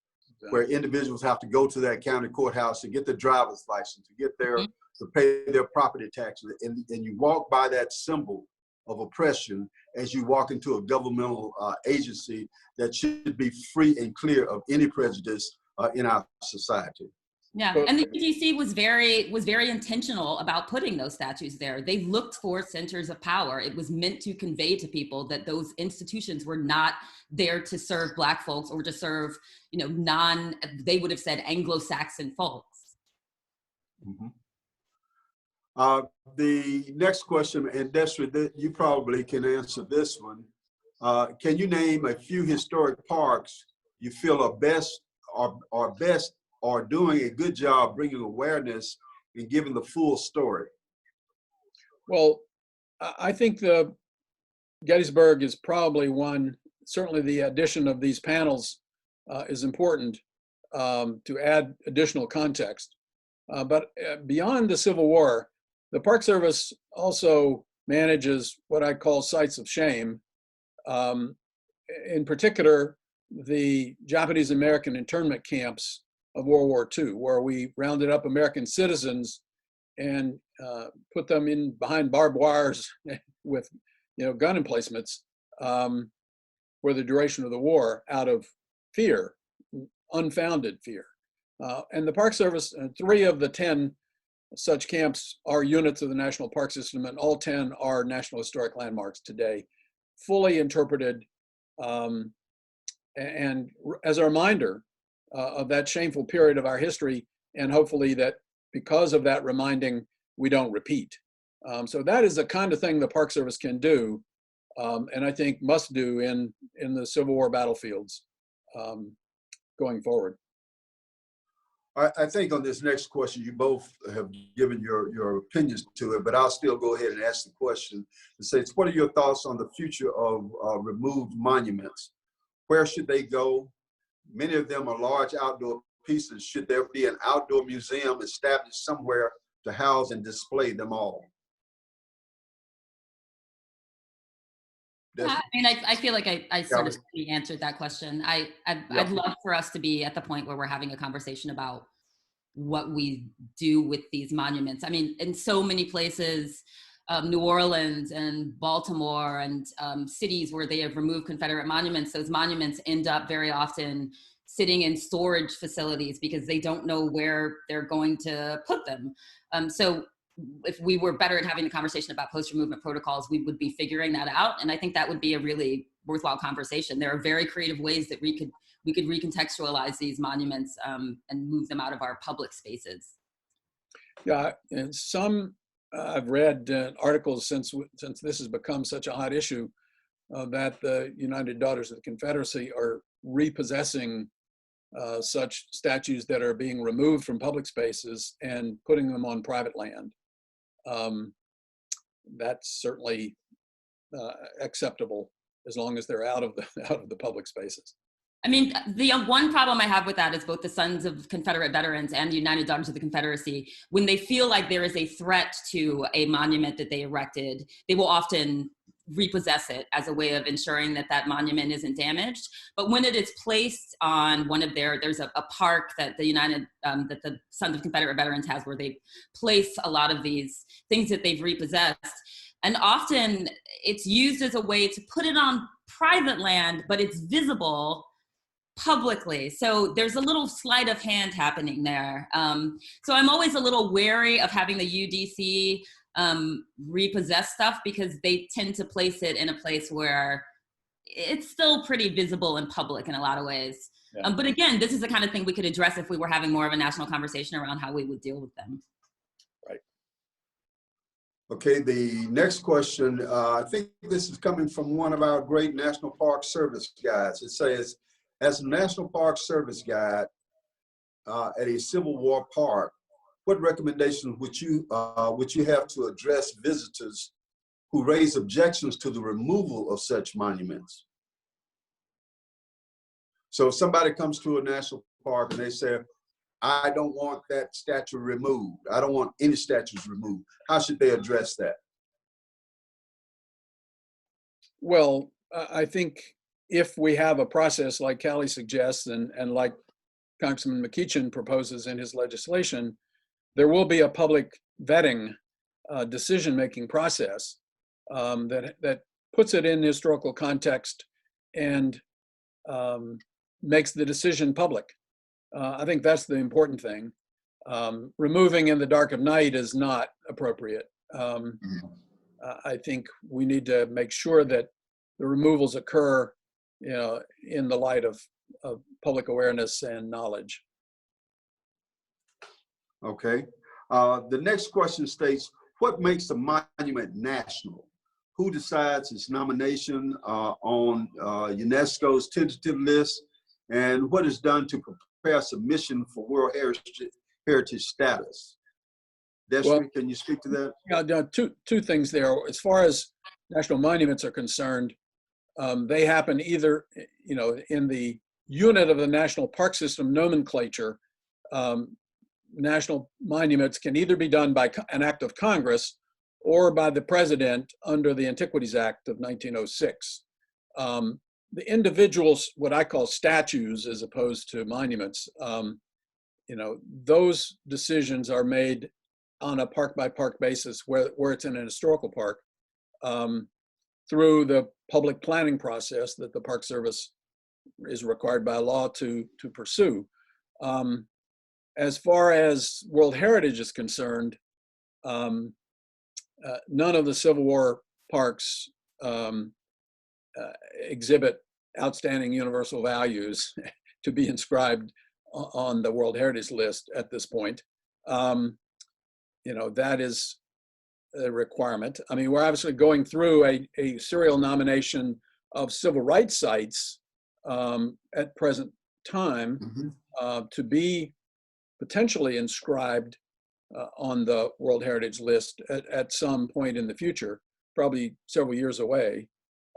where individuals have to go to that county courthouse to get their driver's license, to get their, to pay their property taxes. And you walk by that symbol of oppression as you walk into a governmental agency that should be free and clear of any prejudice in our society. Yeah, and the UDC was very intentional about putting those statues there. They looked for centers of power. It was meant to convey to people that those institutions were not there to serve Black folks or to serve, they would have said Anglo-Saxon folks. Mm-hmm. The next question, and Destry, you probably can answer this one. Can you name a few historic parks you feel are best are doing a good job bringing awareness and giving the full story? Well, I think the Gettysburg is probably one. Certainly the addition of these panels is important to add additional context. But beyond the Civil War, the Park Service also manages what I call sites of shame. In particular, the Japanese American internment camps of World War II, where we rounded up American citizens and put them in behind barbed wires with gun emplacements for the duration of the war out of fear, unfounded fear. And the Park Service, 3 of the 10 such camps are units of the National Park System, and all 10 are National Historic Landmarks today, fully interpreted, and as a reminder of that shameful period of our history, and hopefully that because of that reminding, we don't repeat. So that is the kind of thing the Park Service can do, and I think must do in the Civil War battlefields going forward. I think on this next question, you both have given your opinions to it, but I'll still go ahead and ask the question and say, what are your thoughts on the future of removed monuments? Where should they go? Many of them are large outdoor pieces. Should there be an outdoor museum established somewhere to house and display them all? Yeah, I feel like I sort of answered that question. I'd love for us to be at the point where we're having a conversation about what we do with these monuments. I mean, in so many places, New Orleans and Baltimore and cities where they have removed Confederate monuments, those monuments end up very often sitting in storage facilities because they don't know where they're going to put them. So if we were better at having a conversation about post-removement protocols, we would be figuring that out. And I think that would be a really worthwhile conversation. There are very creative ways that we we could recontextualize these monuments and move them out of our public spaces. Yeah, and some I've read articles since this has become such a hot issue that the United Daughters of the Confederacy are repossessing such statues that are being removed from public spaces and putting them on private land. That's certainly acceptable as long as they're out of the public spaces. I mean, the one problem I have with that is both the Sons of Confederate Veterans and the United Daughters of the Confederacy, when they feel like there is a threat to a monument that they erected, they will often repossess it as a way of ensuring that that monument isn't damaged. But when it is placed on one of there's a park that that the Sons of Confederate Veterans has, where they place a lot of these things that they've repossessed. And often it's used as a way to put it on private land, but it's visible publicly. So there's a little sleight of hand happening there. So I'm always a little wary of having the UDC repossess stuff, because they tend to place it in a place where it's still pretty visible in public in a lot of ways. Yeah. But again, this is the kind of thing we could address if we were having more of a national conversation around how we would deal with them. Right. Okay, the next question, I think this is coming from one of our great National Park Service guys. It says, as a National Park Service guide at a Civil War park, what recommendations would you have to address visitors who raise objections to the removal of such monuments? So if somebody comes to a national park and they say, I don't want that statue removed, I don't want any statues removed, how should they address that? Well, I think if we have a process like Callie suggests and like Congressman McEachin proposes in his legislation, there will be a public vetting decision-making process that puts it in historical context and makes the decision public. I think that's the important thing. Removing in the dark of night is not appropriate. I think we need to make sure that the removals occur, in the light of public awareness and knowledge. Okay. The next question states, what makes a monument national? Who decides its nomination on UNESCO's tentative list? And what is done to prepare submission for World Heritage status? Destry, can you speak to that? Yeah, two things there. As far as national monuments are concerned, they happen either, in the unit of the National Park System nomenclature. National monuments can either be done by an act of Congress or by the president under the Antiquities Act of 1906. The individuals, what I call statues as opposed to monuments, those decisions are made on a park by park basis where it's in an historical park through the public planning process that the Park Service is required by law to pursue. As far as World Heritage is concerned, none of the Civil War parks exhibit outstanding universal values to be inscribed on the World Heritage list at this point. That is a requirement. I mean, we're obviously going through a serial nomination of civil rights sites at present time to be potentially inscribed on the World Heritage list at some point in the future, probably several years away.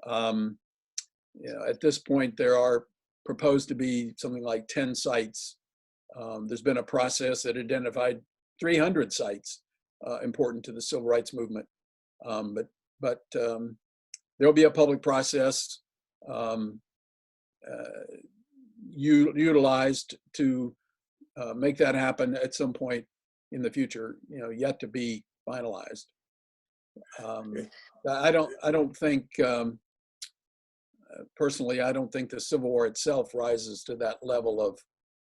At this point, there are proposed to be something like 10 sites. There's been a process that identified 300 sites important to the civil rights movement. But there'll be a public process utilized to make that happen at some point in the future, yet to be finalized. I don't think, personally, I don't think the Civil War itself rises to that level of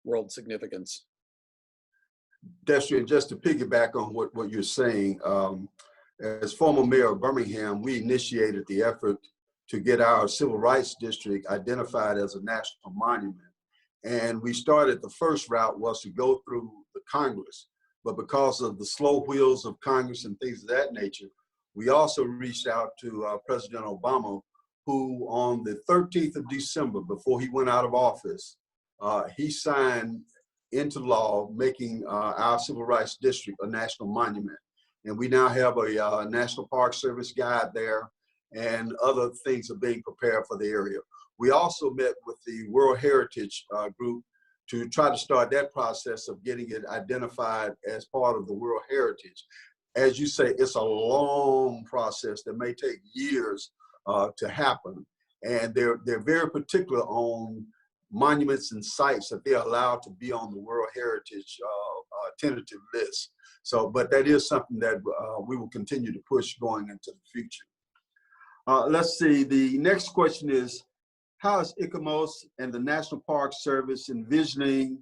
world significance. Destry, just to piggyback on what you're saying, as former mayor of Birmingham, we initiated the effort to get our civil rights district identified as a national monument. And we started, the first route was to go through the Congress. But because of the slow wheels of Congress and things of that nature, we also reached out to President Obama, who on the 13th of December, before he went out of office, he signed into law making our Civil Rights District a national monument. And we now have a National Park Service guide there, and other things are being prepared for the area. We also met with the World Heritage Group to try to start that process of getting it identified as part of the World Heritage. As you say, it's a long process that may take years to happen. And they're very particular on monuments and sites that they're allowed to be on the World Heritage tentative list. So, but that is something that we will continue to push going into the future. Let's see, the next question is, how is ICOMOS and the National Park Service envisioning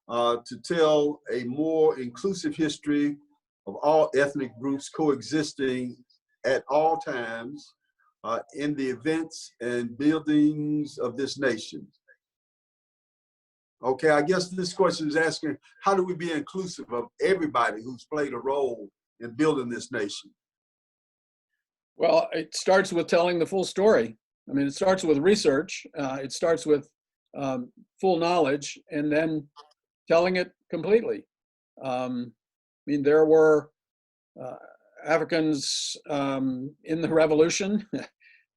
to tell a more inclusive history of all ethnic groups coexisting at all times in the events and buildings of this nation? Okay, I guess this question is asking, how do we be inclusive of everybody who's played a role in building this nation? Well, it starts with telling the full story. I mean, it starts with research. It starts with full knowledge, and then telling it completely. I mean, there were Africans in the Revolution,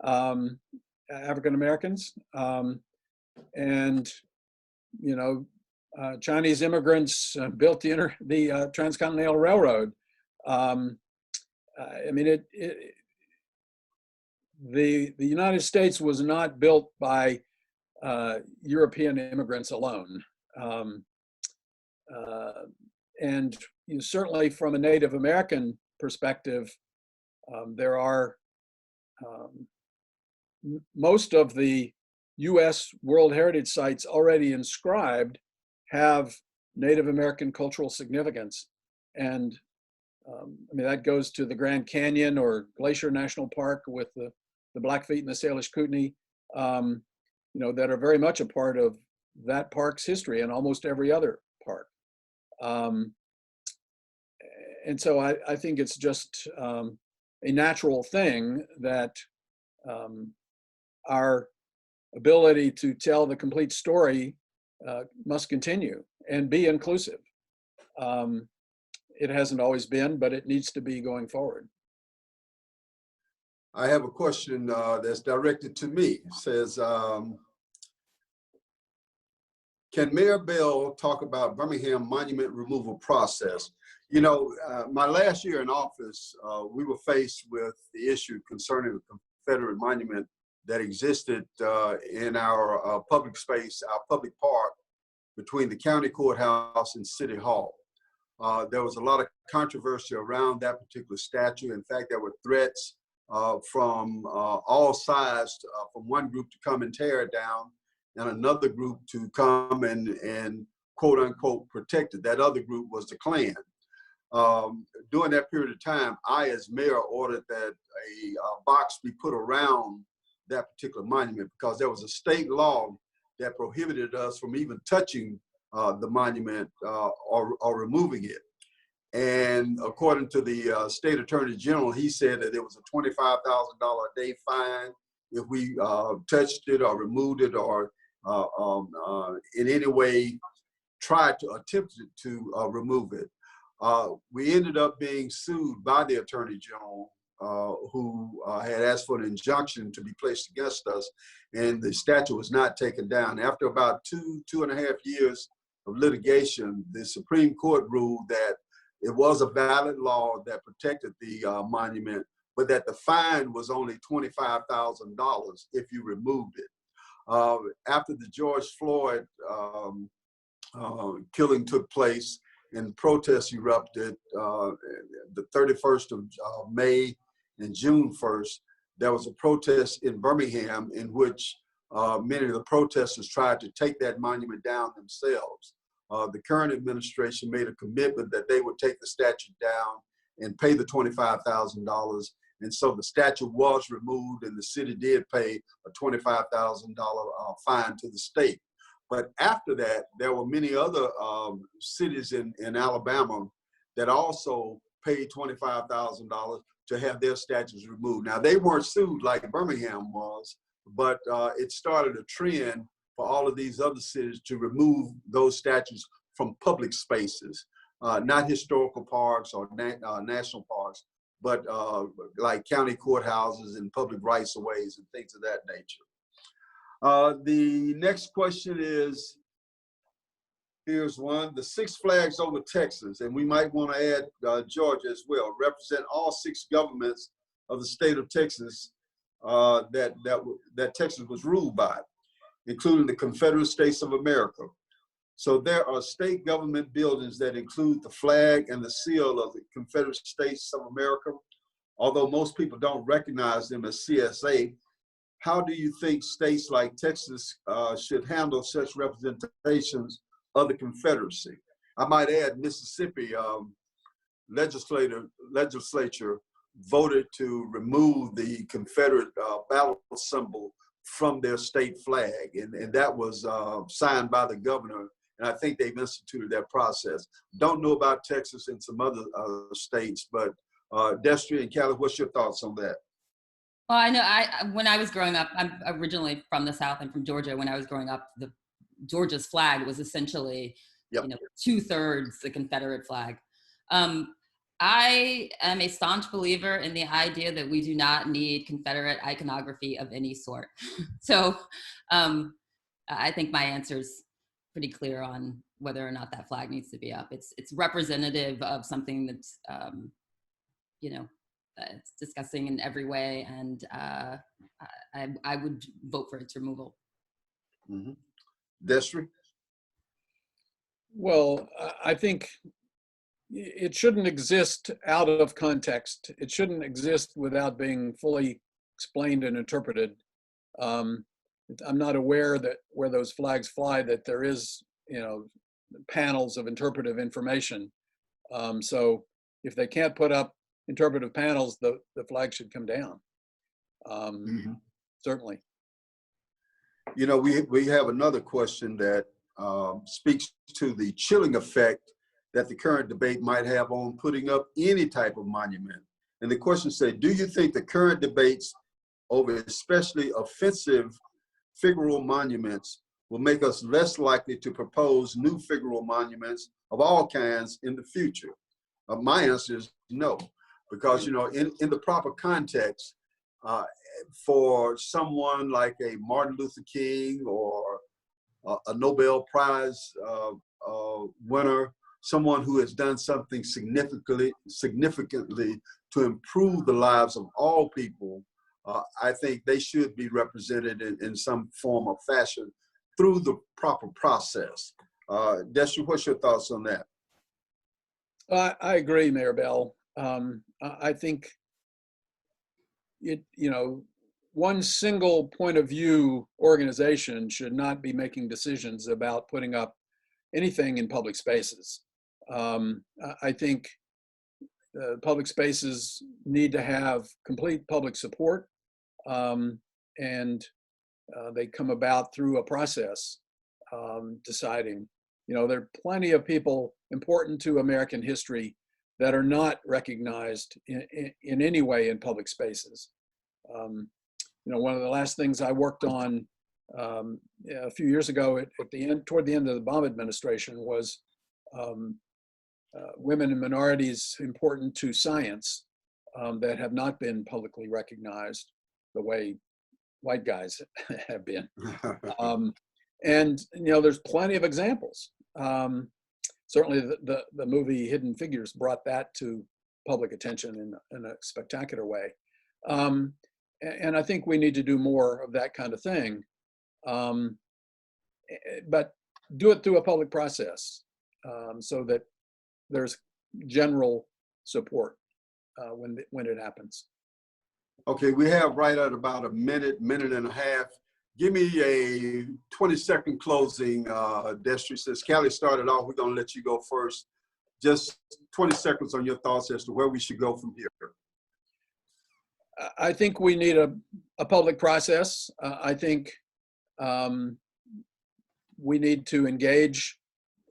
African Americans, and you know, Chinese immigrants built the Transcontinental Railroad. I mean, the United States was not built by European immigrants alone. And certainly from a Native American perspective, there are most of the U.S. World Heritage Sites already inscribed have Native American cultural significance. And I mean, that goes to the Grand Canyon or Glacier National Park with the Blackfeet and the Salish Kootenai, you know, that are very much a part of that park's history and almost every other park. And so I think it's just a natural thing that our ability to tell the complete story must continue and be inclusive. It hasn't always been, but it needs to be going forward. I have a question that's directed to me. It says, can Mayor Bell talk about Birmingham monument removal process? You know, my last year in office, we were faced with the issue concerning the Confederate monument that existed in our public space, our public park between the county courthouse and City Hall. There was a lot of controversy around that particular statue. In fact, there were threats from all sides, from one group to come and tear it down, and another group to come and quote unquote protect it. That other group was the Klan. During that period of time, I, as mayor, ordered that a box be put around that particular monument because there was a state law that prohibited us from even touching the monument or removing it. And according to the state attorney general, he said that there was a $25,000 a day fine if we touched it or removed it or in any way tried to attempt to remove it. We ended up being sued by the attorney general who had asked for an injunction to be placed against us, and the statue was not taken down. After about two and a half years of litigation, the Supreme Court ruled that it was a valid law that protected the monument, but that the fine was only $25,000 if you removed it. After the George Floyd killing took place and protests erupted the 31st of May and June 1st, there was a protest in Birmingham in which many of the protesters tried to take that monument down themselves. The current administration made a commitment that they would take the statue down and pay the $25,000. And so the statue was removed and the city did pay a $25,000 fine to the state. But after that, there were many other cities in Alabama that also paid $25,000 to have their statues removed. Now, they weren't sued like Birmingham was, but it started a trend for all of these other cities to remove those statues from public spaces, not historical parks or national parks, but like county courthouses and public rights-of-ways and things of that nature. The next question is, here's one: the Six Flags over Texas, and we might want to add Georgia as well, represent all 6 governments of the state of Texas that Texas was ruled by, including the Confederate States of America. So there are state government buildings that include the flag and the seal of the Confederate States of America. Although most people don't recognize them as CSA, how do you think states like Texas should handle such representations of the Confederacy? I might add, Mississippi legislature voted to remove the Confederate battle symbol from their state flag, and that was signed by the governor, and I think they've instituted that process. Don't know about Texas and some other states, but Destry and Callie, what's your thoughts on that? Well, I know when I was growing up, I'm originally from the South and from Georgia. When I was growing up, Georgia's flag was essentially, Yep, 2/3 the Confederate flag. I am a staunch believer in the idea that we do not need Confederate iconography of any sort. So I think my answer is pretty clear on whether or not that flag needs to be up. It's representative of something that's, it's disgusting in every way, and I would vote for its removal. Mm-hmm. Destry? Well, I think it shouldn't exist out of context. It shouldn't exist without being fully explained and interpreted. I'm not aware that where those flags fly that there is, panels of interpretive information. So if they can't put up interpretive panels, the flag should come down. Mm-hmm. Certainly. We have another question that speaks to the chilling effect that the current debate might have on putting up any type of monument. And the question says, do you think the current debates over especially offensive figural monuments will make us less likely to propose new figural monuments of all kinds in the future? My answer is no, because, in the proper context, for someone like a Martin Luther King or a Nobel Prize winner, someone who has done something significantly to improve the lives of all people, I think they should be represented in some form or fashion through the proper process. Destry, what's your thoughts on that? I agree, Mayor Bell. I think one single point of view organization should not be making decisions about putting up anything in public spaces. I think public spaces need to have complete public support, and they come about through a process deciding. There are plenty of people important to American history that are not recognized in any way in public spaces. One of the last things I worked on a few years ago toward the end of the Obama administration was women and minorities important to science that have not been publicly recognized the way white guys have been. And there's plenty of examples. Certainly the movie Hidden Figures brought that to public attention in a spectacular way. And I think we need to do more of that kind of thing. But do it through a public process so that there's general support when it happens. Okay, we have right at about a minute and a half. Give me a 20-second closing, Destry. Since Callie started off, we're going to let you go first. Just 20 seconds on your thoughts as to where we should go from here. I think we need a public process. I think We need to engage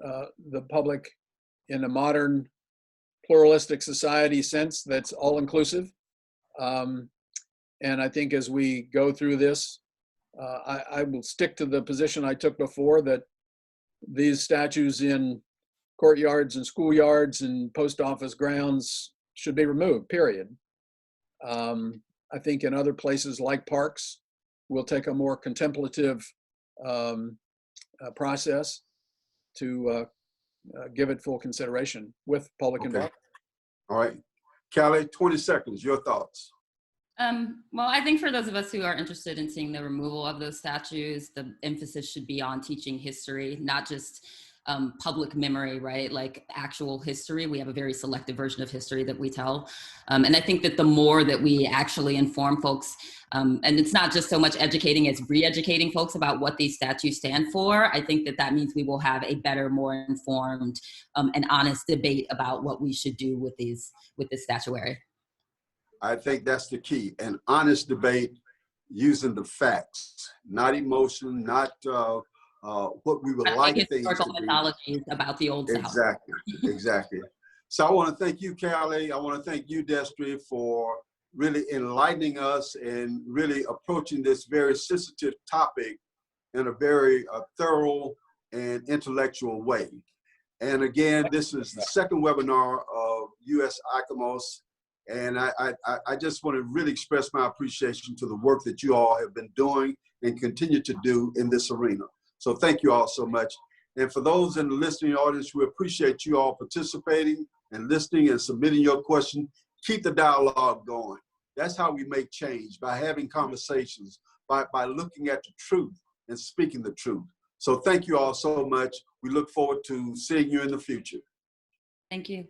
the public in a modern pluralistic society sense that's all inclusive. And I think as we go through this, I will stick to the position I took before, that these statues in courtyards and schoolyards and post office grounds should be removed, period. I think in other places like parks, we'll take a more contemplative process to give it full consideration with public involvement. All right. Callie, 20 seconds, your thoughts. Well, I think for those of us who are interested in seeing the removal of those statues, the emphasis should be on teaching history, not just public memory, right? Like actual history. We have a very selective version of history that we tell. And I think that the more that we actually inform folks, and it's not just so much educating as re-educating folks about what these statues stand for, I think that that means we will have a better, more informed and honest debate about what we should do with this statuary. I think that's the key, an honest debate using the facts, not emotion, not what we would like things to historical be. mythologies about the old South. Exactly, exactly. So I want to thank you, Callie. I want to thank you, Destry, for really enlightening us and really approaching this very sensitive topic in a very thorough and intellectual way. And again, this is the second webinar of US ICOMOS. And I just want to really express my appreciation to the work that you all have been doing and continue to do in this arena. So thank you all so much. And for those in the listening audience, we appreciate you all participating and listening and submitting your question. Keep the dialogue going. That's how we make change, by having conversations, by looking at the truth and speaking the truth. So thank you all so much. We look forward to seeing you in the future. Thank you.